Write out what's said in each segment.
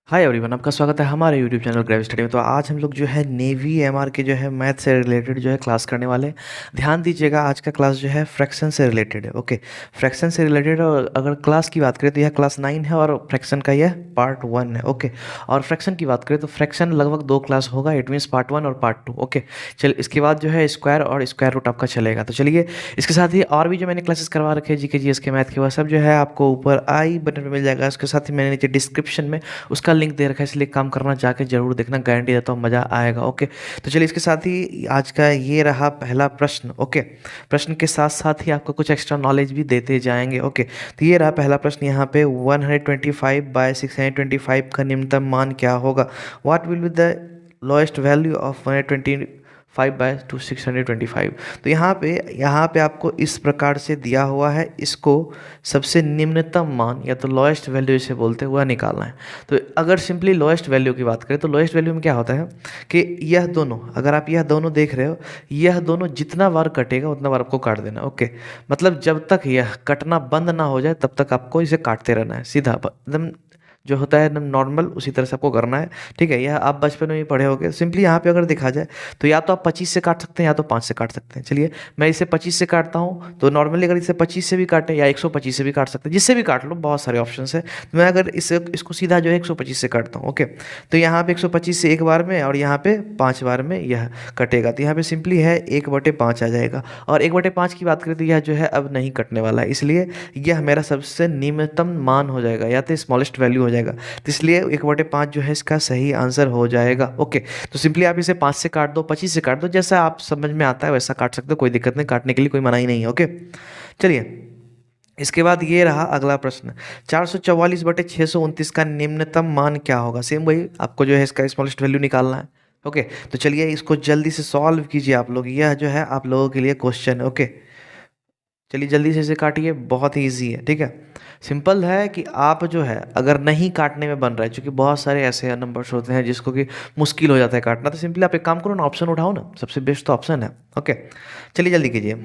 Hi everyone, आपका स्वागत है हमारे यूट्यूब चैनल ग्रेव स्टडी में। तो आज हम लोग जो है नेवी एमआर के जो है मैथ से रिलेटेड जो है क्लास करने वाले हैं। ध्यान दीजिएगा, आज का क्लास जो है फ्रैक्शन से रिलेटेड है। ओके, फ्रैक्शन से रिलेटेड। और अगर क्लास की बात करें तो यह क्लास 9 है और फ्रैक्शन का यह पार्ट 1 है। ओके, और फ्रैक्शन की बात करें तो फ्रैक्शन लगभग 2 क्लास होगा। इट मीन्स पार्ट 1 और पार्ट 2। ओके, चलिए इसके बाद जो है स्क्वायर और स्क्वायर रूट आपका चलेगा। तो चलिए इसके साथ ही और भी जो मैंने क्लासेस करवा रखे हैं जीके जीएस के मैथ के, वह सब जो है आपको ऊपर आई बटन पर मिल जाएगा। उसके साथ ही मैंने नीचे डिस्क्रिप्शन में उसका लिंक दे रखा है, इसलिए काम करना जाके जरूर देखना, गारंटी देता हूँ मज़ा आएगा। ओके, तो चलिए इसके साथ ही आज का ये रहा पहला प्रश्न। ओके, प्रश्न के साथ साथ ही आपको कुछ एक्स्ट्रा नॉलेज भी देते जाएंगे। ओके, तो ये रहा पहला प्रश्न। यहाँ पे 125/625 का निम्नतम मान क्या होगा? What will be the lowest value of 125/625? तो यहाँ पे आपको इस प्रकार से दिया हुआ है, इसको सबसे निम्नतम मान या तो लोएस्ट वैल्यू इसे बोलते हैं, वह निकालना है। तो अगर सिंपली लोएस्ट वैल्यू की बात करें तो लोएस्ट वैल्यू में क्या होता है कि यह दोनों, अगर आप यह दोनों देख रहे हो, यह दोनों जितना बार कटेगा उतना बार आपको काट देना। ओके, मतलब जब तक यह कटना बंद ना हो जाए तब तक आपको इसे काटते रहना है, सीधा एकदम जो होता है नॉर्मल, उसी तरह से आपको करना है। ठीक है, यह आप बचपन में ही पढ़े होगे। सिंपली यहाँ पे अगर देखा जाए तो या तो आप 25 से काट सकते हैं या तो 5 से काट सकते हैं। चलिए मैं इसे 25 से काटता हूँ, तो नॉर्मली अगर इसे 25 से भी काटें या 125 से भी काट सकते हैं, जिससे भी काट लो, बहुत सारे ऑप्शन है। तो मैं अगर इसको सीधा जो है 125 से काटता हूँ। ओके, तो यहाँ पे 125 से एक बार में और यहाँ पे 5 बार में यह कटेगा। तो यहाँ पे सिंपली है 1/5 आ जाएगा। और 1/5 की बात करें तो यह जो है अब नहीं कटने वाला है, इसलिए यह मेरा सबसे निम्नतम मान हो जाएगा या तो स्मॉलेस्ट वैल्यू हो जाएगा। तो इसलिए 1/5 जो है इसका सही आंसर हो जाएगा। ओके, तो सिंपली आप इसे 5 से काट दो, 25 से काट दो, जैसा आप समझ में आता है वैसा काट सकते हो, कोई दिक्कत नहीं, काटने के लिए कोई मनाही नहीं है। ओके, चलिए इसके बाद ये रहा अगला प्रश्न। 444/629 का निम्नतम मान क्या होगा? सेम वही, आपको जो है इसका स्मॉलेस्ट वैल्यू निकालना है। ओके, तो चलिए इसको जल्दी से सॉल्व कीजिए आप लोग, यह जो है आप लोगों के लिए क्वेश्चन है। ओके, चलिए जल्दी से इसे काटिए, बहुत ही ईजी है। ठीक है, सिंपल है कि आप जो है अगर नहीं काटने में बन रहा है, क्योंकि बहुत सारे ऐसे नंबर्स होते हैं जिसको कि मुश्किल हो जाता है काटना, तो सिंपली आप एक काम करो ना, ऑप्शन उठाओ ना, सबसे बेस्ट तो ऑप्शन है। ओके, चलिए जल्दी कीजिए।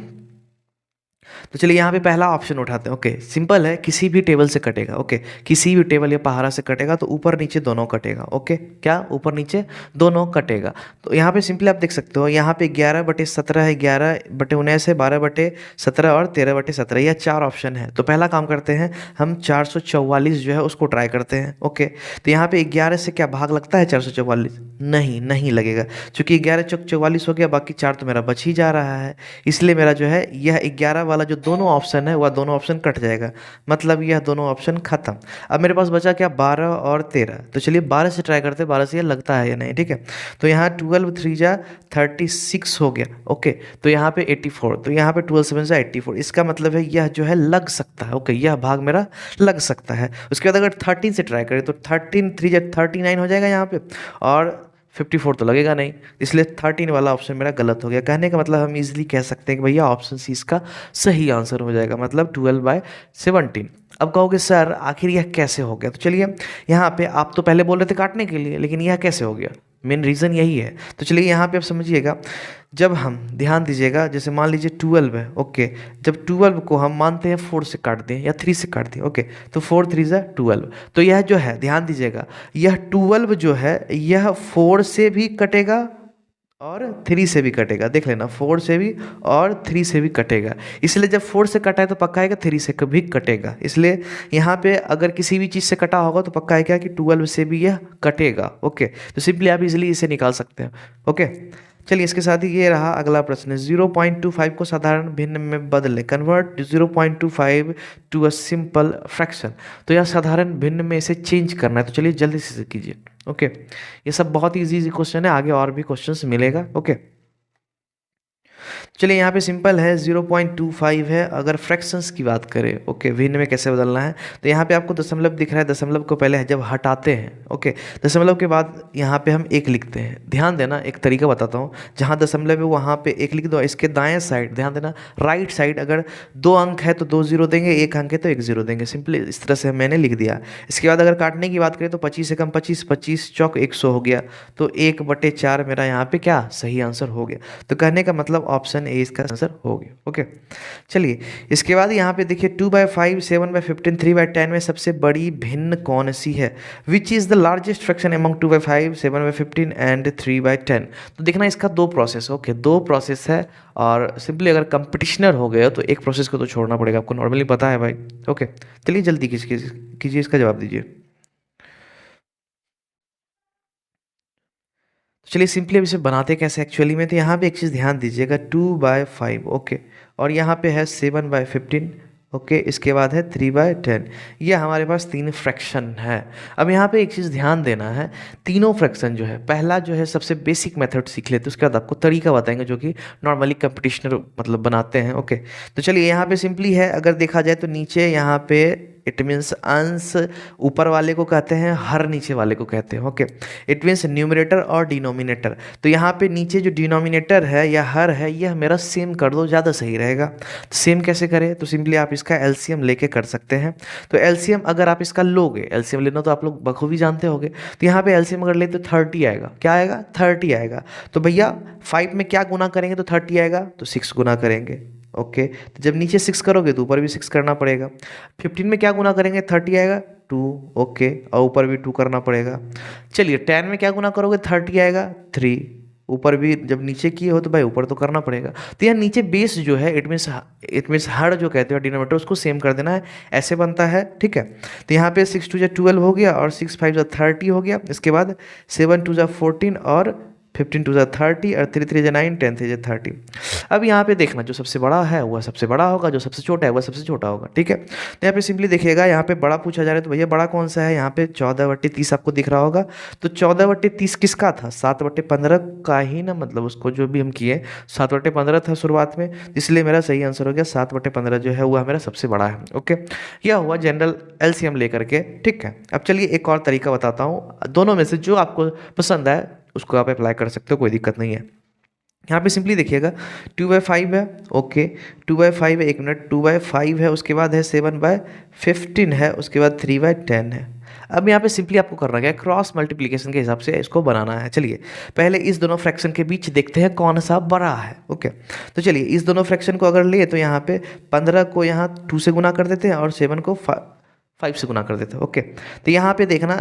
तो चलिए यहाँ पे पहला ऑप्शन उठाते हैं। ओके, सिंपल है, किसी भी टेबल से कटेगा। ओके, किसी भी टेबल या पहाड़ा से कटेगा तो ऊपर नीचे दोनों कटेगा। ओके, क्या ऊपर नीचे दोनों कटेगा? तो यहाँ पे सिंपली आप देख सकते हो, यहाँ पे 11/17 है, 11/19 है, 12/17 और 13/17, यह 4 ऑप्शन है। तो पहला काम करते हैं, हम 444 जो है उसको ट्राई करते हैं। ओके, तो यहाँ पे 11 से क्या भाग लगता है 444? नहीं, नहीं लगेगा, क्योंकि 11 चौक 44 हो गया, बाकी 4 तो मेरा बच ही जा रहा है, इसलिए मेरा जो है यह 11 वाला जो दोनों ऑप्शन है वह दोनों ऑप्शन कट जाएगा, मतलब यह दोनों ऑप्शन खत्म। अब मेरे पास बचा क्या? 12 और 13। तो चलिए 12 से ट्राई करते हैं, 12 से यह लगता है या नहीं। ठीक है, तो यहाँ 12 3 जा 36 हो गया। ओके, तो यहाँ पे 84, तो यहाँ पे 12 7 जा 84, इसका मतलब है यह जो है लग सकता है। ओके, यह भाग मेरा लग सकता है। उसके बाद अगर 13 से ट्राई करें तो 13 3 जा 39 हो जाएगा यहाँ पे, और 54 तो लगेगा नहीं, इसलिए 13 वाला ऑप्शन मेरा गलत हो गया। कहने का मतलब हम इजीली कह सकते हैं कि भैया ऑप्शन सी इसका सही आंसर हो जाएगा, मतलब 12/17। अब कहोगे सर आखिर यह कैसे हो गया? तो चलिए यहाँ पे आप तो पहले बोल रहे थे काटने के लिए, लेकिन यह कैसे हो गया? मेन रीज़न यही है। तो चलिए यहाँ पे आप समझिएगा, जब हम ध्यान दीजिएगा, जैसे मान लीजिए 12 है। ओके, जब 12 को हम मानते हैं 4 से काट दें या 3 से काट दें। ओके, तो 4 3 जा 12, तो यह जो है ध्यान दीजिएगा, यह 12 जो है यह 4 से भी कटेगा और 3 से भी कटेगा। देख लेना, 4 से भी और 3 से भी कटेगा, इसलिए जब 4 से कटा है तो पक्का है कि 3 से भी कटेगा। इसलिए यहाँ पे अगर किसी भी चीज़ से कटा होगा तो पक्का है क्या कि 12 से भी यह कटेगा। ओके, तो सिंपली आप इजीली इसे निकाल सकते हैं। ओके, चलिए इसके साथ ही ये रहा अगला प्रश्न। 0.25 को साधारण भिन्न में बदलें, convert 0.25 to a simple fraction. तो यह साधारण भिन्न में इसे चेंज करना है, तो चलिए जल्दी से कीजिए। ओके, ये सब बहुत ही इजी क्वेश्चन है, आगे और भी क्वेश्चंस मिलेगा। ओके, चलिए यहाँ पे सिंपल है, 0.25 है। अगर फ्रैक्शंस की बात करें, ओके, भिन्न में कैसे बदलना है, तो यहाँ पे आपको दशमलव दिख रहा है, दशमलव को पहले जब हटाते हैं, ओके, दशमलव के बाद यहाँ पे हम 1 लिखते हैं। ध्यान देना, एक तरीका बताता हूँ, जहाँ दशमलव है वहाँ पे 1 लिख दो। इसके दाएं साइड ध्यान देना, राइट साइड अगर 2 अंक है तो 2 0 देंगे, 1 अंक है तो 1 0 देंगे। सिंपली इस तरह से मैंने लिख दिया। इसके बाद अगर काटने की बात करें तो 25 से कम 25, 25 चौक 100 हो गया, तो 1/4 मेरा यहाँ पे क्या सही आंसर हो गया। तो कहने का मतलब ऑप्शन ऑप्शन ए इसका आंसर हो गया। ओके, चलिए इसके बाद यहाँ पे देखिए 2/5, 7/15, 3/10 में सबसे बड़ी भिन्न कौन सी है? Which is the largest fraction among 2/5, 7/15 and 3/10? तो देखना इसका दो प्रोसेस, ओके, दो प्रोसेस है और सिंपली अगर कंपटीशनर हो गया तो एक प्रोसेस को तो छोड़ना पड़ेगा, आपको नॉर्मली पता है भाई। ओके, चलिए जल्दी कीजिए इसका जवाब दीजिए। तो चलिए सिंपली अब इसे बनाते कैसे एक्चुअली में, तो यहाँ पे एक चीज़ ध्यान दीजिएगा, 2/5, ओके, और यहाँ पे है 7/15, ओके, इसके बाद है 3/10। ये हमारे पास तीन फ्रैक्शन है। अब यहाँ पे एक चीज़ ध्यान देना है, तीनों फ्रैक्शन जो है, पहला जो है सबसे बेसिक मेथड सीख लेते हैं, उसके बाद आपको तरीका बताएंगे जो कि नॉर्मली कंपटीशनर मतलब बनाते हैं। ओके, तो चलिए यहाँ पे सिंपली है, अगर देखा जाए तो नीचे यहाँ पे इट मीन्स अंश ऊपर वाले को कहते हैं, हर नीचे वाले को कहते हैं। ओके, इट मीन्स न्यूमरेटर और डिनोमिनेटर। तो यहाँ पे नीचे जो डिनोमिनेटर है या हर है, यह मेरा सेम कर दो, ज़्यादा सही रहेगा। तो सेम कैसे करें? तो सिंपली आप इसका एलसीएम लेके कर सकते हैं। तो एलसीएम अगर आप इसका लोगे, एलसीएम लेना तो आप लोग बखूबी जानते होंगे, तो यहाँ पे एलसीएम अगर ले तो 30 आएगा। क्या आएगा? 30 आएगा। तो भैया 5 में क्या गुना करेंगे तो 30 आएगा? तो 6 गुना करेंगे। ओके, तो जब नीचे 6 करोगे तो ऊपर भी 6 करना पड़ेगा। 15 में क्या गुना करेंगे? 30 आएगा, 2, ओके, और ऊपर भी 2 करना पड़ेगा। चलिए 10 में क्या गुना करोगे? 30 आएगा, 3, ऊपर भी जब नीचे किए हो तो भाई ऊपर तो करना पड़ेगा। तो यहाँ नीचे बेस जो है इट मीन्स हर जो कहते हो डिनोमिनेटर, उसको सेम कर देना है, ऐसे बनता है, ठीक है। तो यहाँ पे 6 2 जा 12 हो गया और 6 5 जा 30 हो गया। इसके बाद 7 2 जा 14 और 15 2 जा 30 और 3 3 जा 9, 10 3 जा 30। अब यहाँ पे देखना, जो सबसे बड़ा है वह सबसे बड़ा होगा, जो सबसे छोटा है वह सबसे छोटा होगा, ठीक है। तो यहाँ पे सिंपली देखिएगा, यहाँ पे बड़ा पूछा जा रहा है तो भैया बड़ा कौन सा है? यहाँ पे 14/30 आपको दिख रहा होगा। तो 14/30 किसका था? 7/15 का ही ना, मतलब उसको जो भी हम किए 7/15 था शुरुआत में, इसलिए मेरा सही आंसर हो गया 7/15 जो है वह मेरा सबसे बड़ा है। ओके, यह हुआ जनरल एलसीएम लेकर के, ठीक है। अब चलिए एक और तरीका बताता हूँ, दोनों में से जो आपको पसंद आए उसको आप अप्लाई कर सकते हो, कोई दिक्कत नहीं है। यहाँ पे सिंपली देखिएगा 2/5 है, ओके, 2/5 है, 1 मिनट, 2/5 है, उसके बाद है 7/15 है, उसके बाद 3/10 है। अब यहाँ पे सिंपली आपको करना क्या है, क्रॉस मल्टीप्लिकेशन के हिसाब से इसको बनाना है। चलिए पहले इस दोनों फ्रैक्शन के बीच देखते हैं कौन सा बड़ा है। ओके, तो चलिए इस दोनों फ्रैक्शन को अगर ले तो यहाँ पे 15 को यहाँ 2 से गुना कर देते हैं और 7 को 5 से गुना कर देते हैं। ओके, तो यहाँ पे देखना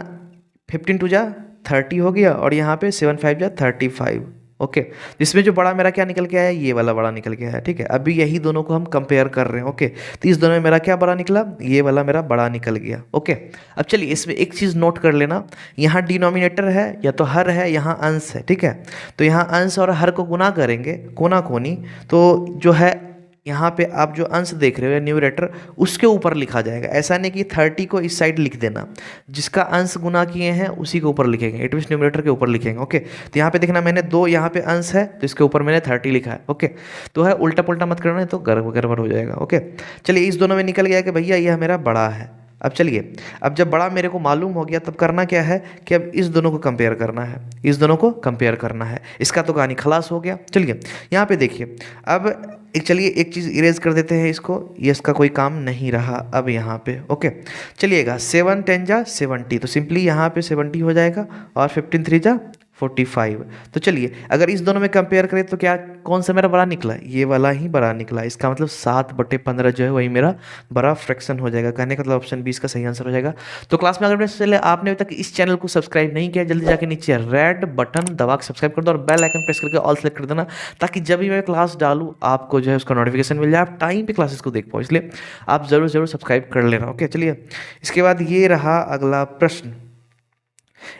15 2 जा 30 हो गया और यहाँ पे 7 5 जा 35। ओके, इसमें जो बड़ा मेरा क्या निकल के आया? ये वाला बड़ा निकल के आया, ठीक है। अभी यही दोनों को हम कंपेयर कर रहे हैं। ओके, तो इस दोनों में मेरा क्या बड़ा निकला? ये वाला मेरा बड़ा निकल गया। ओके, अब चलिए इसमें एक चीज़ नोट कर लेना, यहाँ डिनोमिनेटर है या तो हर है, यहाँ अंश है, ठीक है। तो यहाँ अंश और हर को गुना करेंगे, कोना कोनी, तो जो है यहाँ पे आप जो अंश देख रहे हो न्यूमरेटर, उसके ऊपर लिखा जाएगा। ऐसा नहीं कि 30 को इस साइड लिख देना, जिसका अंश गुना किए हैं उसी के ऊपर लिखेंगे, इट मीन्स न्यूमरेटर के ऊपर लिखेंगे। ओके, तो यहाँ पे देखना मैंने 2 यहाँ पे अंश है तो इसके ऊपर मैंने 30 लिखा है। ओके, तो है उल्टा पुल्टा मत करना है तो गड़बड़ हो जाएगा। ओके, चलिए इस दोनों में निकल गया कि भैया यह मेरा बड़ा है। अब चलिए, अब जब बड़ा मेरे को मालूम हो गया तब करना क्या है कि अब इस दोनों को कंपेयर करना है, इस दोनों को कंपेयर करना है। इसका तो कहानी खलास हो गया। चलिए यहाँ पे देखिए, अब चलिए एक चीज़ इरेज कर देते हैं इसको, ये इसका कोई काम नहीं रहा अब यहाँ पे। ओके, चलिएगा 7 10 जा 70, तो सिंपली यहाँ पे 70 हो जाएगा और 15 3 जा 45। तो चलिए अगर इस दोनों में कंपेयर करें तो क्या कौन सा मेरा बड़ा निकला? ये वाला ही बड़ा निकला। इसका मतलब 7/15 जो है वही मेरा बड़ा फ्रैक्शन हो जाएगा। कहने का मतलब ऑप्शन 20 का सही आंसर हो जाएगा। तो क्लास में अगर चले आपने अभी तक इस चैनल को सब्सक्राइब नहीं किया, जल्दी जाके नीचे रेड बटन दबा के सब्सक्राइब कर दो और बेल आइकन प्रेस करके ऑल सेलेक्ट कर देना, ताकि जब भी मैं क्लास डालूँ आपको जो है उसका नोटिफिकेशन मिल जाए, आप टाइम पे क्लासेस को देख पाओ। इसलिए आप ज़रूर सब्सक्राइब कर लेना। ओके, चलिए इसके बाद ये रहा अगला प्रश्न,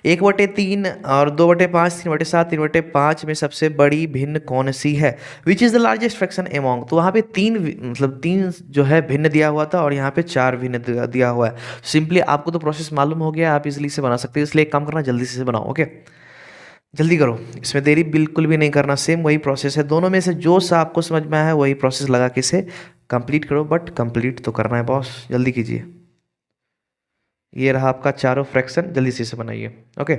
1/3 और 2/5, 3/7, 3/5 में सबसे बड़ी भिन्न कौन सी है? Which is the largest fraction among? तो वहाँ पे 3 मतलब 3 जो है भिन्न दिया हुआ था और यहाँ पे 4 भिन्न दिया हुआ है। सिंपली आपको तो प्रोसेस मालूम हो गया, आप इजीली से बना सकते हैं, इसलिए एक काम करना, जल्दी से बनाओ। ओके, जल्दी करो, इसमें देरी बिल्कुल भी नहीं करना, सेम वही प्रोसेस है। दोनों में से जो सा आपको समझ में आया है वही प्रोसेस लगा के इसे कंप्लीट करो, बट कंप्लीट तो करना है बॉस, जल्दी कीजिए। ये रहा आपका चारों फ्रैक्शन, जल्दी से इसे बनाइए। ओके,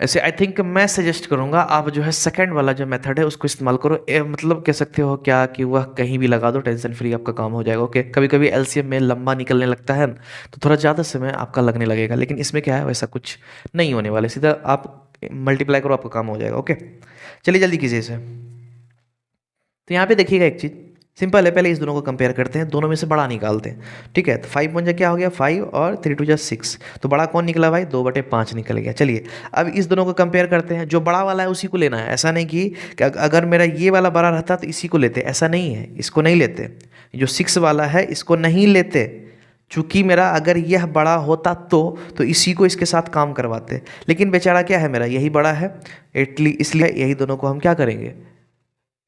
ऐसे आई थिंक मैं सजेस्ट करूंगा आप जो है सेकंड वाला जो मेथड है उसको इस्तेमाल करो। मतलब कह सकते हो क्या कि वह कहीं भी लगा दो, टेंशन फ्री आपका काम हो जाएगा। ओके, कभी कभी एलसीएम में लंबा निकलने लगता है तो थोड़ा ज़्यादा समय आपका लगने लगेगा, लेकिन इसमें क्या है वैसा कुछ नहीं होने वाला, सीधा आप मल्टीप्लाई करो आपका काम हो जाएगा। ओके, चलिए जल्दी कीजिए इसे। तो यहाँ पे देखिएगा एक चीज़ सिंपल है, पहले इस दोनों को कंपेयर करते हैं, दोनों में से बड़ा निकालते हैं। ठीक है, तो 5 1 क्या हो गया 5 और 3 2 6, तो बड़ा कौन निकला भाई 2/5 निकल गया। चलिए अब इस दोनों को कंपेयर करते हैं, जो बड़ा वाला है उसी को लेना है, ऐसा नहीं कि अगर मेरा ये वाला बड़ा रहता तो इसी को लेते, ऐसा नहीं है, इसको नहीं लेते। जो 6 वाला है इसको नहीं लेते, चूंकि मेरा अगर यह बड़ा होता तो इसी को इसके साथ काम करवाते, लेकिन बेचारा क्या है मेरा यही बड़ा है, इसलिए यही दोनों को हम क्या करेंगे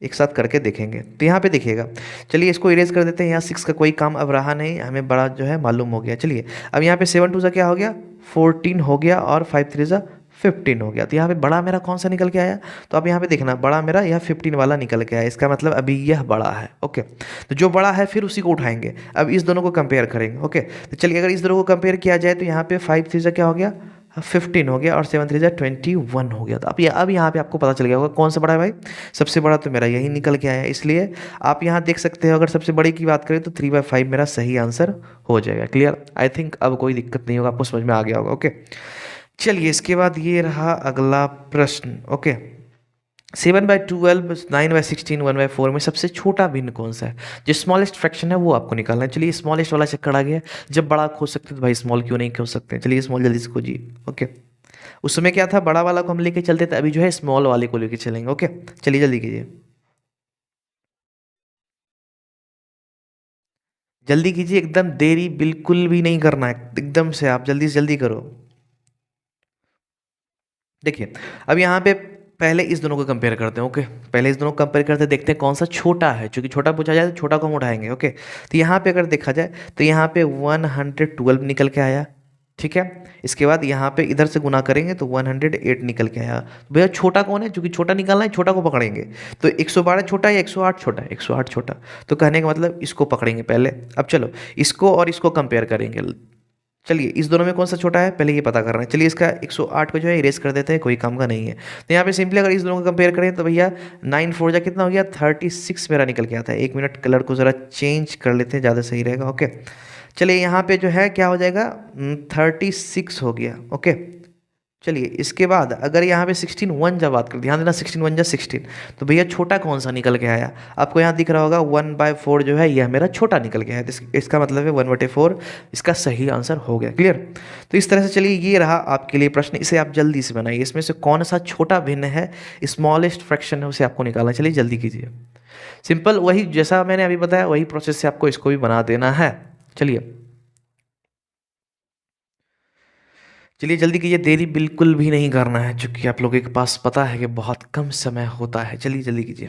एक साथ करके देखेंगे। तो यहाँ पे देखिएगा, चलिए इसको इरेज कर देते हैं, यहाँ 6 का कोई काम अब रहा नहीं, हमें बड़ा जो है मालूम हो गया। चलिए अब यहाँ पे 7 2 क्या हो गया 14 हो गया और 5 3 15 हो गया। तो यहाँ पे बड़ा मेरा कौन सा निकल के आया, तो अब यहाँ पे देखना बड़ा मेरा यह 15 वाला निकल के आया, इसका मतलब अभी यह बड़ा है। ओके, तो जो बड़ा है फिर उसी को उठाएंगे, अब इस दोनों को कंपेयर करेंगे। ओके, तो चलिए अगर इस दोनों को कंपेयर किया जाए तो यहाँ पे 5 3 क्या हो गया 15 हो गया और 7 3 21 हो गया। तो अब यहाँ पे आपको पता चल गया होगा कौन सा बड़ा है भाई, सबसे बड़ा तो मेरा यही निकल के आया, इसलिए आप यहाँ देख सकते हो अगर सबसे बड़ी की बात करें तो 3/5 मेरा सही आंसर हो जाएगा। क्लियर, आई थिंक अब कोई दिक्कत नहीं होगा, आपको समझ में आ गया होगा। ओके, चलिए इसके बाद ये रहा अगला प्रश्न। ओके, 7/12, 9/16, 1/4 में सबसे छोटा भिन्न कौन सा है, जो स्मॉलेस्ट फ्रैक्शन है वो आपको निकालना है। चलिए स्मॉलेस्ट वाला चक्कर आ गया, जब बड़ा खोज सकते तो भाई स्मॉल क्यों नहीं खोज सकते। चलिए स्मॉल जल्दी से खोजिए। ओके, उस समय क्या था बड़ा वाला को हम लेके चलते थे, अभी जो है स्मॉल वाले को लेके चलेंगे। ओके, चलिए जल्दी कीजिए, जल्दी कीजिए, एकदम देरी बिल्कुल भी नहीं करना है, एकदम से आप जल्दी से जल्दी करो। देखिए अब यहाँ पे पहले इस दोनों को कंपेयर करते हैं। ओके, पहले इस दोनों को कंपेयर करते देखते हैं कौन सा छोटा है, क्योंकि छोटा पूछा जाए तो छोटा को हम उठाएंगे। ओके, तो यहाँ पे अगर देखा जाए तो यहाँ पे 112 निकल के आया। ठीक है, इसके बाद यहाँ पे इधर से गुना करेंगे तो 108 निकल के आया। तो भैया छोटा कौन है, क्योंकि छोटा निकालना है, छोटा को पकड़ेंगे। तो 112 छोटा या 108 छोटा, 108 छोटा, तो कहने का मतलब इसको पकड़ेंगे पहले। अब चलो इसको और इसको कंपेयर करेंगे। चलिए इस दोनों में कौन सा छोटा है पहले ये पता करना है। चलिए इसका 108 को जो है इरेज कर देते हैं, कोई काम का नहीं है। तो यहाँ पे सिंपली अगर इस दोनों को कंपेयर करें तो भैया 9 4 जा कितना हो गया 36 मेरा निकल के आता है। 1 मिनट कलर को ज़रा चेंज कर लेते हैं, ज़्यादा सही रहेगा। ओके, चलिए यहाँ पे जो है क्या हो जाएगा 36 हो गया। ओके, चलिए इसके बाद अगर यहाँ पे 16 1 जब बात कर, ध्यान देना 16 1 16, तो भैया छोटा कौन सा निकल के आया, आपको यहाँ दिख रहा होगा 1/4 जो है यह मेरा छोटा निकल के आया। तो इसका मतलब है 1/4 इसका सही आंसर हो गया। क्लियर, तो इस तरह से चलिए ये रहा आपके लिए प्रश्न, इसे आप जल्दी से बनाइए, इसमें से कौन सा छोटा भिन्न है, स्मॉलेस्ट फ्रैक्शन है, उसे आपको निकालना। चलिए जल्दी कीजिए, सिंपल वही जैसा मैंने अभी बताया वही प्रोसेस से आपको इसको भी बना देना है। चलिए चलिए जल्दी कीजिए, देरी बिल्कुल भी नहीं करना है, क्योंकि आप लोगों के पास पता है कि बहुत कम समय होता है। चलिए जल्दी कीजिए।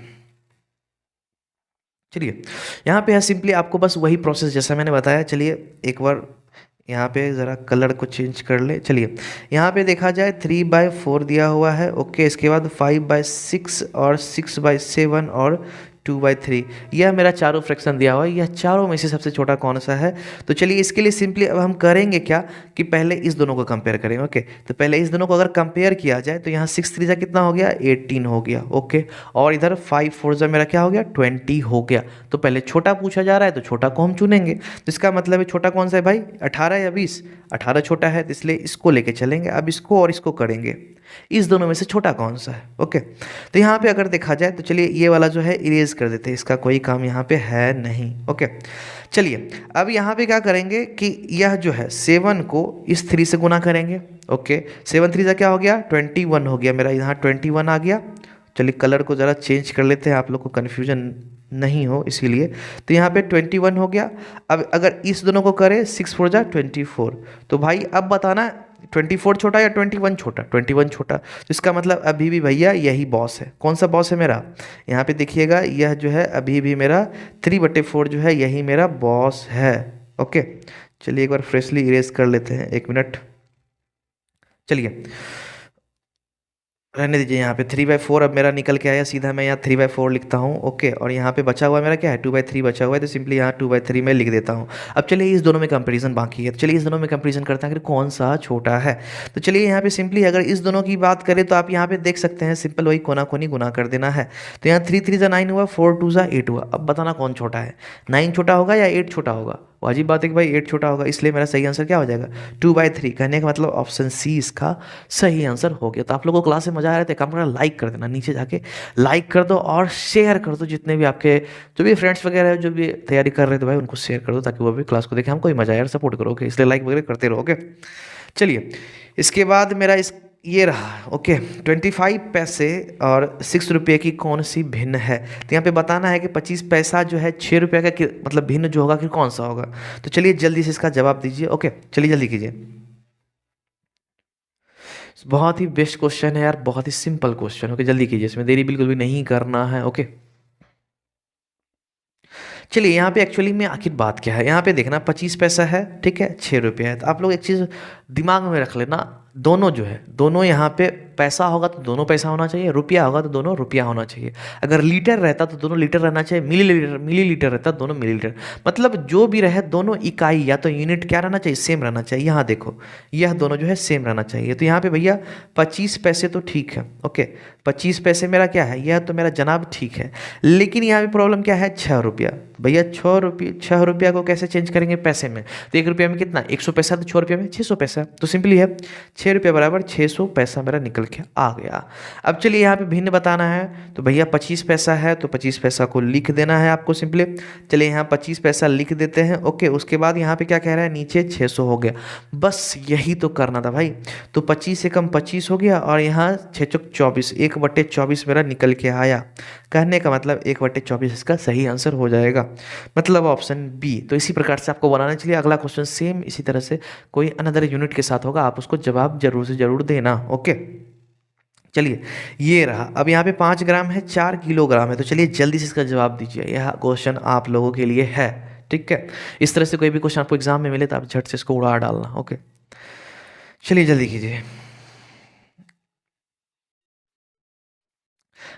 चलिए यहाँ पे है सिंपली आपको बस वही प्रोसेस जैसा मैंने बताया। चलिए एक बार यहाँ पे ज़रा कलर को चेंज कर ले। चलिए यहाँ पे देखा जाए 3/4 दिया हुआ है। ओके, इसके बाद 5/6 और 6/7 और 2/3, यह मेरा चारों फ्रैक्शन दिया हुआ है। यह चारों में से सबसे छोटा कौन सा है, तो चलिए इसके लिए सिंपली अब हम करेंगे क्या कि पहले इस दोनों को कंपेयर करेंगे। ओके, तो पहले इस दोनों को अगर कंपेयर किया जाए तो यहाँ 6 3 कितना हो गया 18 हो गया। ओके, और इधर 5 4 मेरा क्या हो गया 20 हो गया। तो पहले छोटा पूछा जा रहा है तो छोटा को हम चुनेंगे। तो इसका मतलब है छोटा कौन सा है भाई 18 या 20, 18 छोटा है, तो इसलिए इसको लेके चलेंगे। अब इसको और इसको करेंगे, इस दोनों में से छोटा कौन सा है। ओके, तो यहाँ पे अगर देखा जाए तो चलिए ये वाला जो है इरेज कर देते हैं, इसका कोई काम यहाँ पे है नहीं। ओके, चलिए अब यहाँ पे क्या करेंगे कि यह जो है 7 को इस 3 से गुना करेंगे। ओके, 7 3 क्या हो गया 21 हो गया मेरा, यहाँ 21 आ गया। चलिए कलर को ज़रा चेंज कर लेते हैं, आप लोग को कन्फ्यूजन नहीं हो इसीलिए। तो यहाँ पे 21 हो गया। अब अगर इस दोनों को करें 6 4 24, तो भाई अब बताना 24 छोटा या 21 छोटा, 21 छोटा। तो इसका मतलब अभी भी भैया यही बॉस है। कौन सा बॉस है मेरा, यहाँ पे देखिएगा यह जो है अभी भी मेरा 3/4 जो है यही मेरा बॉस है। ओके, चलिए एक बार फ्रेशली इरेज कर लेते हैं, 1 मिनट। चलिए रहने दीजिए, यहाँ पे 3/4 अब मेरा निकल के आया, सीधा मैं यहाँ 3/4 लिखता हूँ। ओके, और यहाँ पे बचा हुआ मेरा क्या है 2/3 बचा हुआ है, तो सिंपली यहाँ 2/3 में लिख देता हूँ। अब चलिए इस दोनों में कंपैरिजन बाकी है, तो चलिए इस दोनों में कंपैरिजन करते हैं कि कौन सा छोटा है। तो चलिए यहाँ पे सिंपली अगर इस दोनों की बात करें तो आप यहाँ पे देख सकते हैं सिंपल वही कोना कोनी गुना कर देना है। तो यहाँ 3 3 9 हुआ, 4 2 8 हुआ। अब बताना कौन छोटा है, 9 छोटा होगा या 8 छोटा होगा, वाजिब बात है कि भाई 8 छोटा होगा, इसलिए मेरा सही आंसर क्या हो जाएगा 2/3। कहने का मतलब ऑप्शन सी इसका सही आंसर हो गया। तो आप लोगों को क्लास में मजा आ रहा है तो काम करना, लाइक कर देना, नीचे जाके लाइक कर दो और शेयर कर दो, जितने भी आपके जो भी फ्रेंड्स वगैरह है जो भी तैयारी कर रहे थे भाई उनको शेयर कर दो, ताकि वो भी क्लास को देखें, हमको भी मजा आए यार, सपोर्ट करोगे इसलिए लाइक वगैरह करते रहोगे। चलिए इसके बाद मेरा इस ये रहा ओके 25 पैसे और 6 रुपये की कौन सी भिन्न है। तो यहाँ पे बताना है कि 25 पैसा जो है 6 रुपये का मतलब भिन्न जो होगा फिर कौन सा होगा। तो चलिए जल्दी से इसका जवाब दीजिए। ओके चलिए जल्दी कीजिए। बहुत ही बेस्ट क्वेश्चन है यार, बहुत ही सिंपल क्वेश्चन। ओके जल्दी कीजिए, इसमें देरी बिल्कुल भी नहीं करना है। ओके चलिए यहाँ पे एक्चुअली में आखिर बात क्या है, यहाँ पे देखना 25 पैसा है, ठीक है, 6 रुपये है। तो आप लोग एक चीज़ दिमाग में रख लेना, दोनों जो है दोनों यहाँ पे पैसा होगा तो दोनों पैसा होना चाहिए, रुपया होगा तो दोनों रुपया होना चाहिए। अगर लीटर रहता तो दोनों लीटर रहना चाहिए, मिलीलीटर रहता तो दोनों मिलीलीटर। मतलब जो भी रहे दोनों इकाई या तो यूनिट क्या रहना चाहिए, सेम रहना चाहिए। यहाँ देखो यह दोनों जो है सेम रहना चाहिए। तो यहाँ पे भैया 25 पैसे तो ठीक है, ओके 25 पैसे मेरा क्या है, यह तो मेरा जनाब ठीक है। लेकिन यहाँ पे प्रॉब्लम क्या है, 6 रुपया। भैया 6 रुपया को कैसे चेंज करेंगे पैसे में। तो 1 रुपया में कितना, 100 पैसा, तो 6 रुपये में 600 पैसा। तो सिंपली है 6 रुपये बराबर 600 पैसा मेरा निकल के आ गया। अब चलिए यहाँ पे भिन्न बताना है, तो भैया 25 पैसा है तो 25 पैसा को लिख देना है आपको सिंपली। चलिए यहाँ 25 पैसा लिख देते हैं। ओके उसके बाद यहाँ पे क्या कह रहा है, नीचे 600 हो गया। बस यही तो करना था भाई। तो 25 से कम 25 हो गया और यहाँ 6 चौक 24, 1/24 मेरा निकल के आया। कहने का मतलब 1/24 इसका सही आंसर हो जाएगा, मतलब ऑप्शन बी। तो इसी प्रकार से आपको बनाना चाहिए। अगला क्वेश्चन सेम इसी तरह से कोई अनदर यूनिट के साथ होगा, आप उसको जवाब जरूर से जरूर देना। ओके चलिए ये रहा। अब यहाँ पे 5 ग्राम है, 4 किलोग्राम है। तो चलिए जल्दी से इसका जवाब दीजिए, यह क्वेश्चन आप लोगों के लिए है, ठीक है। इस तरह से कोई भी क्वेश्चन आपको एग्जाम में मिले तो आप झट से इसको उड़ा डालना। ओके चलिए जल्दी कीजिए।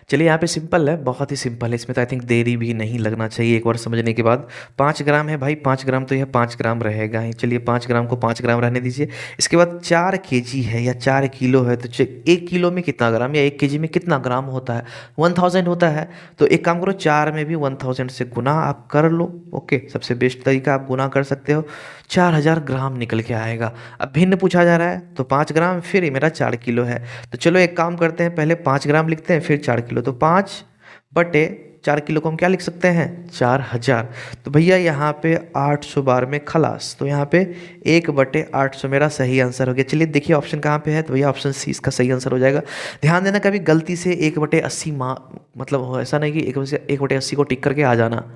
चलिए यहाँ पे सिंपल है, बहुत ही सिंपल है, इसमें तो आई थिंक देरी भी नहीं लगना चाहिए एक बार समझने के बाद। 5 ग्राम है भाई, 5 ग्राम तो यह 5 ग्राम रहेगा ही। चलिए 5 ग्राम को 5 ग्राम रहने दीजिए। इसके बाद 4 केजी है या 4 किलो है, तो 1 किलो में कितना ग्राम या 1 केजी में कितना ग्राम होता है, 1000 होता है। तो एक काम करो 4 में भी 1000 से गुना आप कर लो। ओके सबसे बेस्ट तरीका आप गुना कर सकते हो, 4000 ग्राम निकल के आएगा। अब भिन्न पूछा जा रहा है तो 5 ग्राम, फिर ये मेरा 4 किलो है। तो चलो एक काम करते हैं, पहले 5 ग्राम लिखते हैं फिर 4 किलो। तो 5/4 किलो को हम क्या लिख सकते हैं, 4000। तो भैया यहाँ पे 800 बार में खलास, तो यहाँ पे 1/800 मेरा सही आंसर हो गया। चलिए देखिए ऑप्शन कहाँ पे है, तो भैया ऑप्शन सी इसका सही आंसर हो जाएगा। ध्यान देना कभी गलती से 1/80 मतलब ऐसा नहीं कि 1/80 को टिक करके आ जाना,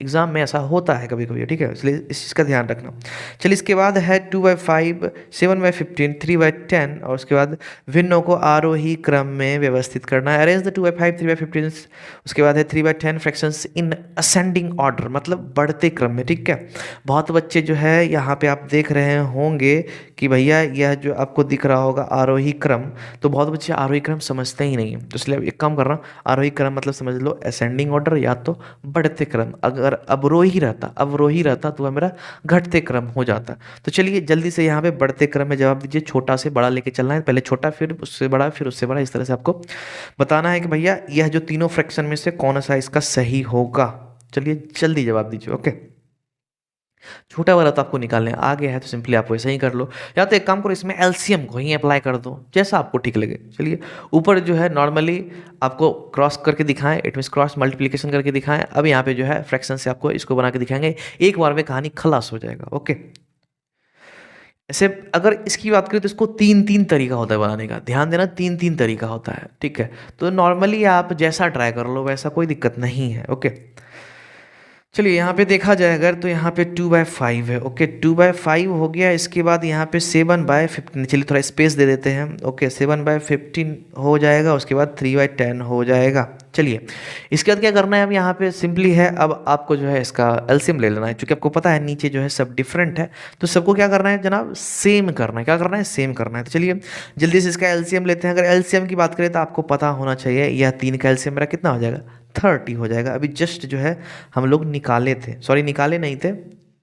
एग्जाम में ऐसा होता है कभी कभी, ठीक है, इसलिए इस चीज़ का ध्यान रखना। चलिए इसके बाद है 2/5, 7/15, 3/10 और उसके बाद भिन्नों को आरोही क्रम में व्यवस्थित करना है। Arrange the 2/5, 3/15। उसके बाद है 3/10 फ्रैक्शंस इन असेंडिंग ऑर्डर, मतलब बढ़ते क्रम में, ठीक है। बहुत बच्चे जो है यहाँ पे आप देख रहे होंगे कि भैया यह जो आपको दिख रहा होगा आरोही क्रम, तो बहुत बच्चे आरोही क्रम समझते ही नहीं है। तो इसलिए एक काम कर रहा हूँ, आरोही क्रम मतलब समझ लो असेंडिंग ऑर्डर या तो बढ़ते क्रम। अगर अवरोही रहता तो वह मेरा घटते क्रम हो जाता। तो चलिए जल्दी से यहाँ पे बढ़ते क्रम में जवाब दीजिए। छोटा से बड़ा लेके चलना है, पहले छोटा फिर उससे बड़ा फिर उससे बड़ा, इस तरह से आपको बताना है कि भैया यह जो तीनों फ्रैक्शन में से कौन सा इसका सही होगा। चलिए जल्दी जवाब दीजिए। ओके छोटा वाला तो आपको निकालने आ गया है, तो सिंपली आप वैसे ही कर लो, या तो एक काम करो इसमें एलसीएम को ही अप्लाई कर दो, जैसा आपको ठीक लगे। चलिए ऊपर जो है नॉर्मली आपको क्रॉस करके दिखाएं, इट मीन्स क्रॉस मल्टीप्लिकेशन करके दिखाएं। अब यहाँ पे जो है फ्रैक्शन से आपको इसको बना के दिखाएंगे, एक बार में कहानी खलास हो जाएगा। ओके ऐसे अगर इसकी बात करें तो इसको 3 तरीका होता है बनाने का, ध्यान देना 3 तरीका होता है, ठीक है। तो नॉर्मली आप जैसा ट्राई कर लो वैसा, कोई दिक्कत नहीं है। ओके चलिए यहाँ पे देखा जाए अगर, तो यहाँ पे 2/5 है। ओके 2/5 हो गया। इसके बाद यहाँ पे 7/15, चलिए थोड़ा स्पेस दे देते हैं। ओके 7/15 हो जाएगा। उसके बाद 3/10 हो जाएगा। चलिए इसके बाद क्या करना है, अब यहाँ पे सिंपली है, अब आपको जो है इसका एलसीएम ले लेना है, क्योंकि आपको पता है नीचे जो है सब डिफरेंट है, तो सबको क्या करना है जनाब, सेम करना है। क्या करना है, सेम करना है। तो चलिए जल्दी से इसका एलसीएम लेते हैं। अगर एलसीएम की बात करें तो आपको पता होना चाहिए, यह 3 का एलसीएम मेरा कितना हो जाएगा, 30 हो जाएगा। अभी जस्ट जो है हम लोग निकाले थे, सॉरी निकाले नहीं थे,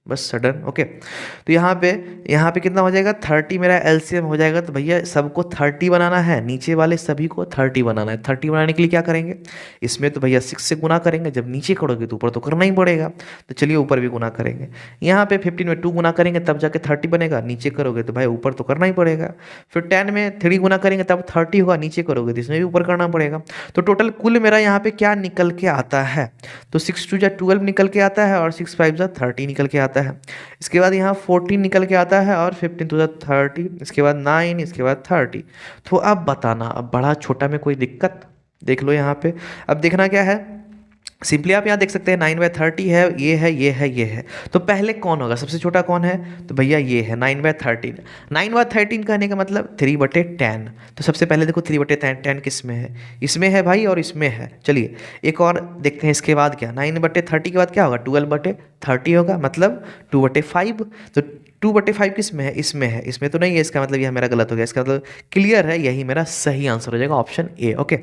बस सडन। ओके, तो यहाँ पे कितना हो जाएगा, 30 मेरा एलसीएम हो जाएगा। तो भैया सबको 30 बनाना है, नीचे वाले सभी को 30 बनाना है। 30 बनाने के लिए क्या करेंगे, इसमें तो भैया 6 से गुना करेंगे, जब नीचे करोगे तो ऊपर तो करना ही पड़ेगा। तो चलिए ऊपर भी गुना करेंगे, यहाँ पे 15 में 2 गुना करेंगे तब जाके 30 बनेगा, नीचे करोगे तो भाई ऊपर तो करना ही पड़ेगा। फिर 10 में 3 गुना करेंगे तब 30 होगा, नीचे करोगे तो इसमें भी ऊपर करना पड़ेगा। तो टोटल कुल मेरा यहाँ पे क्या निकल के आता है, तो 6 2 जा 12 निकल के आता है और 6 5 जा 30 निकल के आता है। इसके बाद यहाँ 14 निकल के आता है और 15 2 जा 30, इसके बाद 9, इसके बाद 30। तो अब बताना, अब बड़ा छोटा में कोई दिक्कत, देख लो यहाँ पे। अब देखना क्या है, सिंपली आप यहाँ देख सकते हैं 9/30 है, ये है, ये है, ये है। तो पहले कौन होगा, सबसे छोटा कौन है, तो भैया ये है 9/13। 9/13 कहने का मतलब 3/10। तो सबसे पहले देखो 3/10, 10 किस में है, इसमें है भाई और इसमें है। चलिए एक और देखते हैं, इसके बाद क्या, 9/30 के बाद क्या होगा, 12/30 होगा, मतलब 2/5। तो 2/5 किस में है, इसमें है, इसमें तो नहीं है, इसका मतलब यह मेरा गलत हो गया। इसका मतलब क्लियर है, यही मेरा सही आंसर हो जाएगा, ऑप्शन ए। ओके,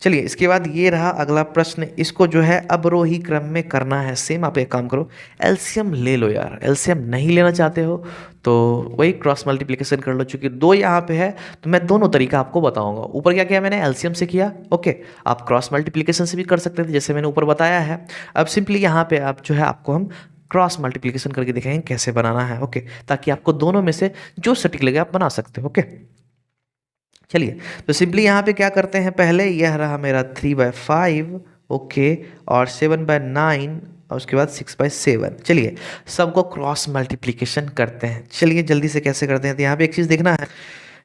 चलिए इसके बाद ये रहा अगला प्रश्न, इसको जो है अवरोही क्रम में करना है। सेम आप एक काम करो, एलसीएम ले लो यार, एलसीएम नहीं लेना चाहते हो तो वही क्रॉस मल्टीप्लिकेशन कर लो। चूंकि 2 यहाँ पे है तो मैं दोनों तरीका आपको बताऊंगा। ऊपर क्या किया मैंने, एलसीएम से किया। ओके, आप क्रॉस मल्टीप्लिकेशन से भी कर सकते थे जैसे मैंने ऊपर बताया है। अब सिंपली यहाँ पे आप जो है आपको हम क्रॉस मल्टीप्लिकेशन करके दिखाएंगे कैसे बनाना है। ओके, ताकि आपको दोनों में से जो सटीक लगे आप बना सकते हो। ओके, चलिए तो सिंपली यहाँ पे क्या करते हैं, पहले यह रहा मेरा 3/5। ओके, और 7/9 और उसके बाद 6/7। चलिए सबको क्रॉस मल्टीप्लिकेशन करते हैं। चलिए जल्दी से कैसे करते हैं, तो यहाँ पे एक चीज़ देखना है,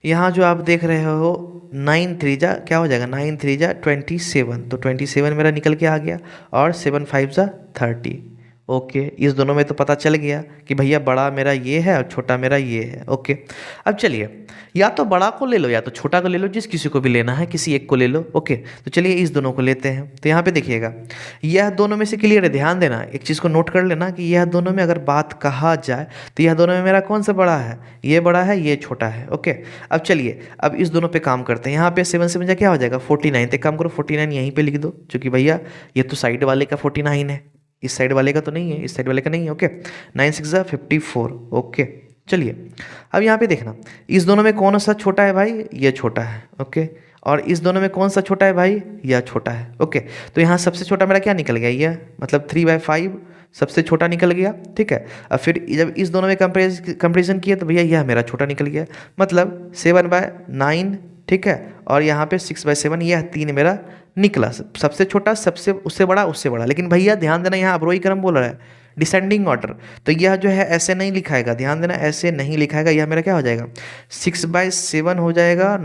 यहाँ जो आप देख रहे हो 9 3 जा क्या हो जाएगा, 9 3 जा 27। तो 27 मेरा निकल के आ गया और 7 5 जा 30। ओके, इस दोनों में तो पता चल गया कि भैया बड़ा मेरा ये है और छोटा मेरा ये है। ओके, अब चलिए या तो बड़ा को ले लो या तो छोटा को ले लो, जिस किसी को भी लेना है, किसी एक को ले लो। ओके, तो चलिए इस दोनों को लेते हैं। तो यहाँ पे देखिएगा यह दोनों में से क्लियर है, ध्यान देना, एक चीज़ को नोट कर लेना कि यह दोनों में अगर बात कहा जाए तो यह दोनों में मेरा कौन सा बड़ा है, ये बड़ा है, ये छोटा है। ओके, अब चलिए अब इस दोनों पे काम करते हैं। यहाँ पे 7 7 जा क्या हो जाएगा 49। तो एक काम करो 49 यहीं पे लिख दो, क्योंकि भैया ये तो साइड वाले का 49 है, इस साइड वाले का तो नहीं है, इस साइड वाले का नहीं है। ओके, 9 6 जा 54। ओके, चलिए अब यहाँ पे देखना, इस दोनों में कौन सा छोटा है भाई, ये छोटा है। ओके, और इस दोनों में कौन सा छोटा है भाई, यह छोटा है। ओके, तो यहाँ सबसे छोटा मेरा क्या निकल गया, यह मतलब 3/5 सबसे छोटा निकल गया। ठीक है, अब फिर जब इस दोनों में कंपेरिजन किया तो भैया यह मेरा छोटा निकल गया, मतलब 7/9। ठीक है, और यहाँ पे 6/7, यह 3 मेरा निकला, सबसे छोटा, सबसे उससे बड़ा, उससे बड़ा। लेकिन भैया ध्यान देना, यहाँ अवरोही क्रम बोल रहा है, डिसेंडिंग ऑर्डर, तो यह जो है ऐसे नहीं लिखाएगा, ध्यान देना ऐसे नहीं लिखाएगा। यह मेरा क्या हो जाएगा 6/7 हो जाएगा,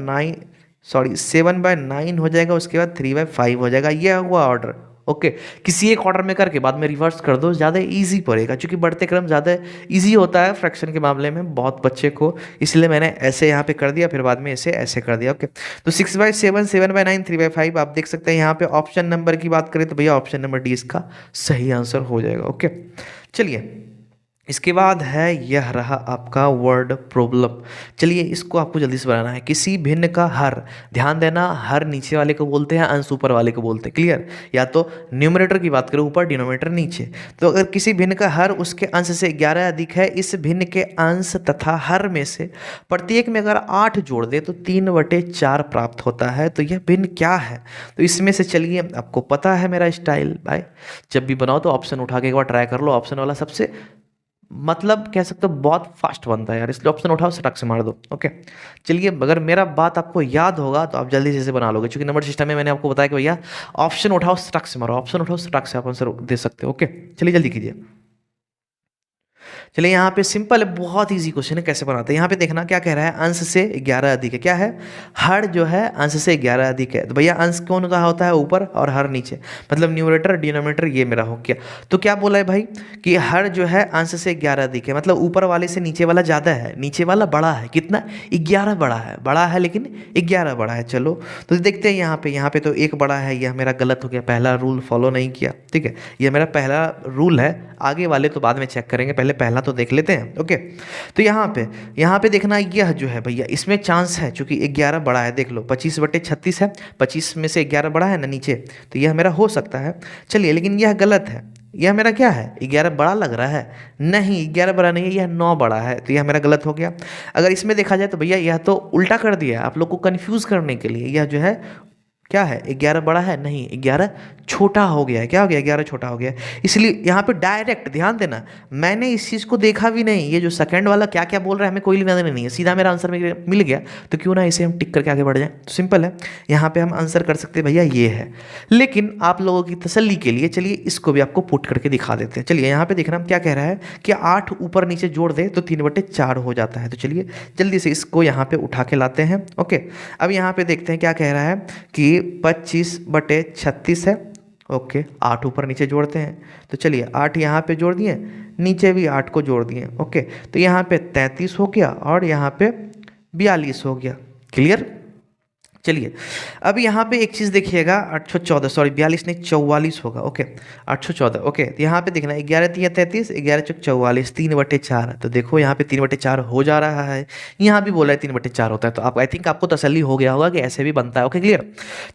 7/9 हो जाएगा, उसके बाद 3/5 हो जाएगा। यह हुआ ऑर्डर। ओके, किसी एक ऑर्डर में करके बाद में रिवर्स कर दो, ज़्यादा इजी पड़ेगा, क्योंकि बढ़ते क्रम ज़्यादा इजी होता है फ्रैक्शन के मामले में बहुत बच्चे को, इसलिए मैंने ऐसे यहाँ पे कर दिया, फिर बाद में ऐसे ऐसे कर दिया। ओके, तो 6/7, 7/9, 3/5 आप देख सकते हैं। यहाँ पे ऑप्शन नंबर की बात करें तो भैया ऑप्शन नंबर डी इसका सही आंसर हो जाएगा। ओके, चलिए इसके बाद है यह रहा आपका वर्ड प्रॉब्लम। चलिए इसको आपको जल्दी से बनाना है। किसी भिन्न का हर, ध्यान देना, हर नीचे वाले को बोलते हैं, अंश ऊपर वाले को बोलते हैं। क्लियर, या तो न्यूमरेटर की बात करें ऊपर, डिनोमिनेटर नीचे। तो अगर किसी भिन्न का हर उसके अंश से 11 अधिक है, इस भिन्न के अंश तथा हर में से प्रत्येक में अगर 8 जोड़ दे तो 3/4 प्राप्त होता है। तो यह भिन्न क्या है, तो इसमें से चलिए आपको पता है मेरा स्टाइल भाई, जब भी बनाओ तो ऑप्शन उठा के एक बार ट्राई कर लो। ऑप्शन वाला सबसे मतलब कह सकते हो बहुत फास्ट बनता है यार, इसलिए ऑप्शन उठाओ सटक से मार दो। ओके, चलिए अगर मेरा बात आपको याद होगा तो आप जल्दी से इसे बना लोगे, क्योंकि नंबर सिस्टम में मैंने आपको बताया कि भैया ऑप्शन उठाओ सटक से मारो, ऑप्शन उठाओ सटक से आप आंसर दे सकते हो। ओके, चलिए जल्दी कीजिए। चलिए यहाँ पे सिंपल है, बहुत इजी क्वेश्चन है, कैसे बनाते हैं। यहाँ पे देखना क्या कह रहा है, अंश से 11 अधिक है। क्या है, हर जो है अंश से 11 अधिक है। तो भैया अंश कौन होता है ऊपर और हर नीचे, मतलब न्यूमरेटर डिनोमिनेटर ये मेरा हो गया। तो क्या बोला है भाई कि हर जो है अंश से 11 अधिक है, मतलब ऊपर वाले से नीचे वाला ज़्यादा है, नीचे वाला बड़ा है। कितना, 11 बड़ा है लेकिन 11 बड़ा है। चलो तो देखते हैं यहाँ पे तो एक बड़ा है, यह मेरा गलत हो गया, पहला रूल फॉलो नहीं किया। ठीक है, यह मेरा पहला रूल है, आगे वाले तो बाद में चेक करेंगे, पहले पहला तो देख लेते हैं। ओके, तो यहाँ पे देखना, यह जो है भैया इसमें चांस है, चूंकि 11 बड़ा है, देख लो 25/36 है, 25 में से 11 बड़ा है ना नीचे, तो यह मेरा हो सकता है। चलिए लेकिन यह गलत है, यह मेरा क्या है, 11 बड़ा लग रहा है, नहीं 11 बड़ा नहीं है, यह 9 बड़ा है, तो यह मेरा गलत हो गया। अगर इसमें देखा जाए तो भैया यह तो उल्टा कर दिया आप लोग को कंफ्यूज करने के लिए, यह जो है क्या है, 11 बड़ा है, नहीं 11 छोटा हो गया है। क्या हो गया, 11 छोटा हो गया है। इसलिए यहाँ पे डायरेक्ट ध्यान देना, मैंने इस चीज़ को देखा भी नहीं, ये जो सेकंड वाला क्या क्या बोल रहा है हमें कोई लेना देना नहीं है, सीधा मेरा आंसर मिल गया, तो क्यों ना इसे हम टिक करके आगे बढ़ जाएं। तो सिंपल है, यहाँ पे हम आंसर कर सकते हैं भैया ये है। लेकिन आप लोगों की तसल्ली के लिए चलिए इसको भी आपको पुट करके दिखा देते हैं। चलिए यहाँ पे देखना हम क्या कह रहा है कि 8 ऊपर नीचे जोड़ दे तो 3/4 हो जाता है। तो चलिए जल्दी से इसको यहाँ पे उठा के लाते हैं। ओके, अब यहाँ पे देखते हैं क्या कह रहा है कि 25/36 है। ओके, 8 ऊपर नीचे जोड़ते हैं, तो चलिए 8 यहाँ पे जोड़ दिए, नीचे भी 8 को जोड़ दिए। ओके, तो यहाँ पे 33 हो गया और यहाँ पे 42 हो गया। क्लियर। चलिए अब यहाँ पे एक चीज़ देखिएगा, 814 सॉरी 42 नहीं 44 होगा। ओके 814। ओके, तो यहाँ पे देखना 11 3 33, 11 चौक 44, 3/4। तो देखो यहाँ पे 3/4 हो जा रहा है, यहाँ भी बोला है 3/4 होता है। तो आप आई थिंक आपको तसल्ली हो गया होगा कि ऐसे भी बनता है। Okay clear.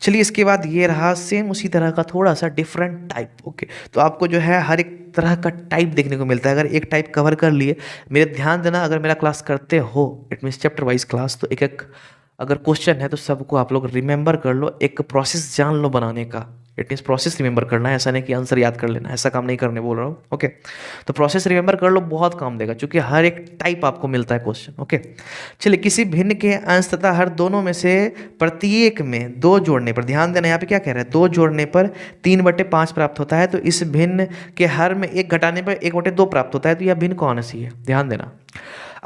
चलिए इसके बाद ये रहा सेम उसी तरह का थोड़ा सा डिफरेंट टाइप। ओके, तो आपको जो है हर एक तरह का टाइप देखने को मिलता है। अगर एक टाइप कवर कर लिए, मेरे ध्यान देना, अगर मेरा क्लास करते हो it means chapter wise class, तो एक एक अगर क्वेश्चन है तो सबको आप लोग रिमेंबर कर लो, एक प्रोसेस जान लो बनाने का। इट मीन्स प्रोसेस रिमेंबर करना है, ऐसा नहीं कि आंसर याद कर लेना, ऐसा काम नहीं करने बोल रहा हूँ। ओके, तो प्रोसेस रिमेंबर कर लो, बहुत काम देगा, क्योंकि हर एक टाइप आपको मिलता है क्वेश्चन। ओके, चलिए किसी भिन्न के अंश तथा हर दोनों में से प्रत्येक में 2 जोड़ने पर, ध्यान देना यहाँ पे क्या कह रहा है, 2 जोड़ने पर 3/5 प्राप्त होता है। तो इस भिन्न के हर में 1 घटाने पर 1/2 प्राप्त होता है। तो यह भिन्न कौन सी है, ध्यान देना।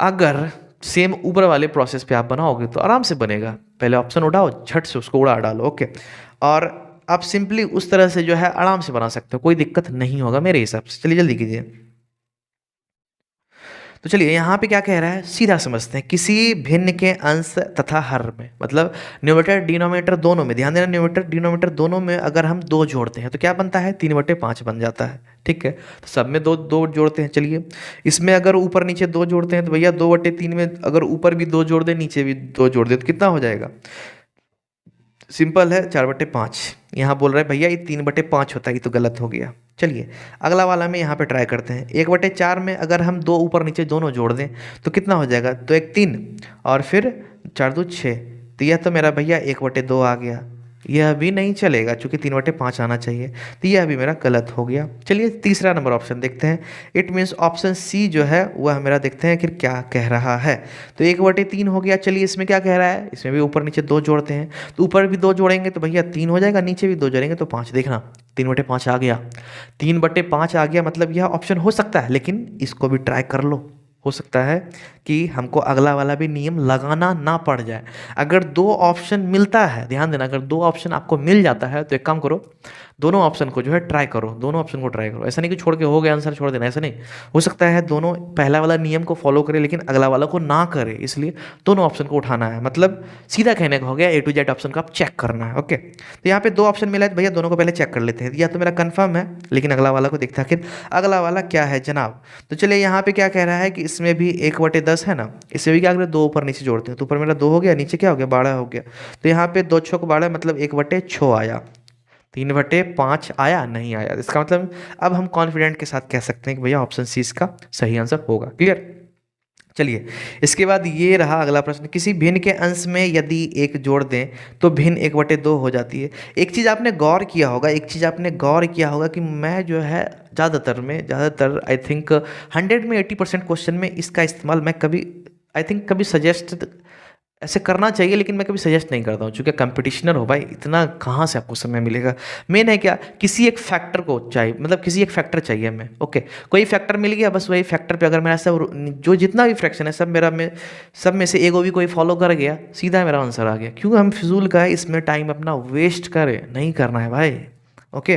अगर सेम ऊपर वाले प्रोसेस पे आप बनाओगे तो आराम से बनेगा, पहले ऑप्शन उठाओ, झट से उसको उड़ा डालो। ओके, और आप सिंपली उस तरह से जो है आराम से बना सकते हो, कोई दिक्कत नहीं होगा मेरे हिसाब से। चलिए जल्दी कीजिए। तो चलिए यहाँ पे क्या कह रहा है, सीधा समझते हैं। किसी भिन्न के अंश तथा हर में, मतलब न्यूमरेटर डिनोमिनेटर दोनों में, ध्यान देना न्यूमरेटर डिनोमिनेटर दोनों में अगर हम 2 जोड़ते हैं तो क्या बनता है, 3/5 बन जाता है। ठीक है, तो सब में 2 जोड़ते हैं। चलिए इसमें अगर ऊपर नीचे 2 जोड़ते हैं तो भैया 2/3 में अगर ऊपर भी 2 जोड़ दे नीचे भी 2 जोड़ दे तो कितना हो जाएगा, सिंपल है 4/5। यहाँ बोल रहा है भैया ये 3/5 होता है, ये तो गलत हो गया। चलिए अगला वाला में यहाँ पे ट्राई करते हैं। 1/4 में अगर हम 2 ऊपर नीचे दोनों जोड़ दें तो कितना हो जाएगा, तो 1 3 और फिर 4 2 6। तो यह तो मेरा भैया 1/2 आ गया, यह भी नहीं चलेगा क्योंकि 3/5 आना चाहिए, तो यह भी मेरा गलत हो गया। चलिए तीसरा नंबर ऑप्शन देखते हैं। इट मीन्स ऑप्शन सी जो है वह मेरा देखते हैं कि क्या कह रहा है। तो 1/3 हो गया। चलिए इसमें क्या कह रहा है, इसमें भी ऊपर नीचे 2 जोड़ते हैं, तो ऊपर भी 2 जोड़ेंगे तो भैया 3 हो जाएगा, नीचे भी 2 जोड़ेंगे तो 5। देखना 3/5 आ गया, 3/5 आ गया, मतलब यह ऑप्शन हो सकता है, लेकिन इसको भी ट्राई कर लो, हो सकता है कि हमको अगला वाला भी नियम लगाना ना पड़ जाए। अगर 2 ऑप्शन मिलता है, ध्यान देना, अगर 2 ऑप्शन आपको मिल जाता है तो एक काम करो, दोनों ऑप्शन को जो है ट्राई करो, दोनों ऑप्शन को ट्राई करो। ऐसा नहीं कि छोड़ के हो गया आंसर छोड़ देना, ऐसा नहीं। हो सकता है दोनों पहला वाला नियम को फॉलो करे लेकिन अगला वाला को ना करे, इसलिए दोनों ऑप्शन को उठाना है। मतलब सीधा कहने का हो गया A to Z ऑप्शन को आप चेक करना है। ओके, तो यहाँ पे 2 ऑप्शन मिला है तो भैया दोनों को पहले चेक कर लेते हैं। या तो मेरा कन्फर्म है, लेकिन अगला वाला को देखते हैं आखिर अगला वाला क्या है जनाब। तो चलिए यहाँ पे क्या कह रहा है कि इसमें भी 1/10 है ना, इसमें भी क्या करें 2 ऊपर नीचे जोड़ते हैं, तो ऊपर मेरा 2 हो गया, नीचे क्या हो गया 12 हो गया। तो यहाँ पे 2 6 12 मतलब 1/6 आया, 3/5 आया नहीं आया। इसका मतलब अब हम कॉन्फिडेंट के साथ कह सकते हैं कि भैया ऑप्शन सी इसका सही आंसर होगा। क्लियर। चलिए इसके बाद ये रहा अगला प्रश्न। किसी भिन्न के अंश में यदि 1 जोड़ दें तो भिन्न 1/2 हो जाती है। एक चीज़ आपने गौर किया होगा, कि मैं जो है ज़्यादातर आई थिंक 100 में 80% क्वेश्चन में इसका इस्तेमाल मैं कभी सजेस्ट ऐसे करना चाहिए, लेकिन मैं कभी सजेस्ट नहीं करता हूँ, क्योंकि कंपटीशनर हो भाई, इतना कहाँ से आपको समय मिलेगा। मेन है क्या, किसी एक फैक्टर को चाहिए, मतलब किसी एक फैक्टर चाहिए हमें। ओके, कोई फैक्टर मिल गया, बस वही फैक्टर पे अगर मेरा सब जो जितना भी फ्रैक्शन है सब में से एगो भी कोई फॉलो कर गया, सीधा मेरा आंसर आ गया। क्यों हम फिजूल का है इसमें टाइम अपना वेस्ट करें, नहीं करना है भाई। ओके,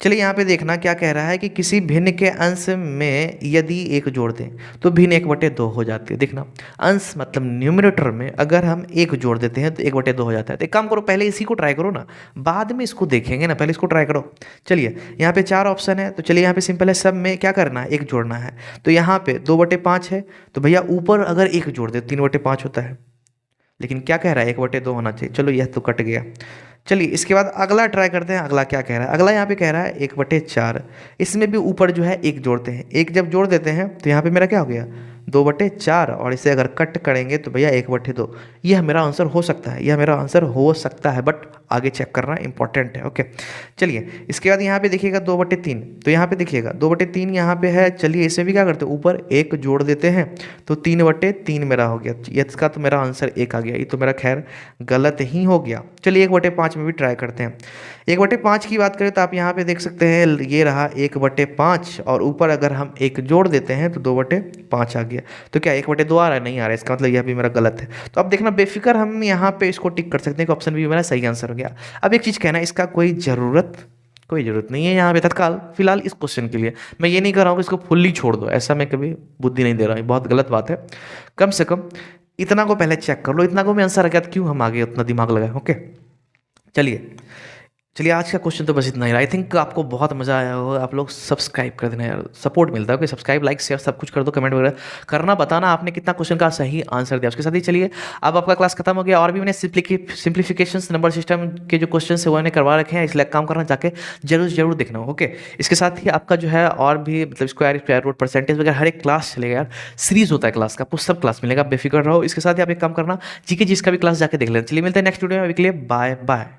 चलिए यहाँ पे देखना क्या कह रहा है कि किसी भिन्न के अंश में यदि 1 जोड़ दें तो भिन्न 1/2 हो जाती है। देखना अंश मतलब न्यूमरेटर में अगर हम 1 जोड़ देते हैं तो 1/2 हो जाता है। तो एक काम करो, पहले इसी को ट्राई करो ना, बाद में इसको देखेंगे ना, पहले इसको ट्राई करो। चलिए यहाँ पे 4 ऑप्शन है, तो चलिए यहाँ पे सिंपल है, सब में क्या करना है 1 जोड़ना है। तो यहाँ पे 2/5 है, तो भैया ऊपर अगर 1 जोड़ दे 3/5 होता है, लेकिन क्या कह रहा है 1/2 होना चाहिए। चलो यह तो कट गया, चलिए इसके बाद अगला ट्राई करते हैं, अगला क्या कह रहा है। अगला यहाँ पे कह रहा है 1/4। इसमें भी ऊपर जो है एक जोड़ते हैं, एक जब जोड़ देते हैं तो यहाँ पे मेरा क्या हो गया 2/4, और इसे अगर कट करेंगे तो भैया 1/2। यह मेरा आंसर हो सकता है, यह मेरा आंसर हो सकता है, बट आगे चेक करना इंपॉर्टेंट है। ओके चलिए इसके बाद यहाँ पे देखिएगा 2/3, तो यहाँ पे देखिएगा 2/3 यहाँ पे है। चलिए इसे भी क्या करते हैं, ऊपर एक जोड़ देते हैं तो 3/3 मेरा हो गया। इसका तो मेरा आंसर 1 आ गया, ये तो मेरा खैर गलत ही हो गया। चलिए 1/5 में भी ट्राई करते हैं। 1/5 की बात करें तो आप यहाँ पे देख सकते हैं ये रहा 1/5, और ऊपर अगर हम एक जोड़ देते हैं तो 2/5 आ गया। तो क्या 1/2 आ रहा है, नहीं आ रहा है, इसका मतलब यह भी मेरा गलत है। तो अब देखना बेफिक्र हम यहाँ पे इसको टिक कर सकते हैं कि ऑप्शन भी मेरा सही आंसर हो गया। अब एक चीज़ कहना, इसका कोई ज़रूरत नहीं है यहाँ पे तत्काल फिलहाल इस क्वेश्चन के लिए। मैं ये नहीं कर रहा हूँ कि इसको फुल्ली छोड़ दो, ऐसा मैं कभी बुद्धि नहीं दे रहा हूँ, बहुत गलत बात है। कम से कम इतना को पहले चेक कर लो, इतना को मैं आंसर आ गया तो क्यों हम आगे उतना दिमाग लगाए। ओके चलिए आज का क्वेश्चन तो बस इतना ही। आई थिंक आपको बहुत मजा आया होगा। आप लोग सब्सक्राइब कर देना यार, सपोर्ट मिलता है। ओके सब्सक्राइब, लाइक, शेयर सब कुछ कर दो, कमेंट वगैरह करना, बताना आपने कितना क्वेश्चन का सही आंसर दिया। उसके साथ ही चलिए अब आपका क्लास खत्म हो गया, और भी मैंने सिंप्लीफिकेशन नंबर सिस्टम के जो क्वेश्चन है वो मैंने करवा रखे हैं, इसलिए काम करना जाके जरूर देखना। ओके इसके साथ ही आपका जो है और भी मतलब स्क्वायर रूट परसेंटेज वगैरह हर एक क्लास चलेगा यार, सीरीज होता है क्लास का, आपको सब क्लास मिलेगा, बेफिक्र रहो। इसके साथ ही आप एक काम करना, जीके जिसका भी क्लास जाके देख लेना। चलिए मिलते हैं नेक्स्ट वीडियो में, अभी के लिए बाय बाय।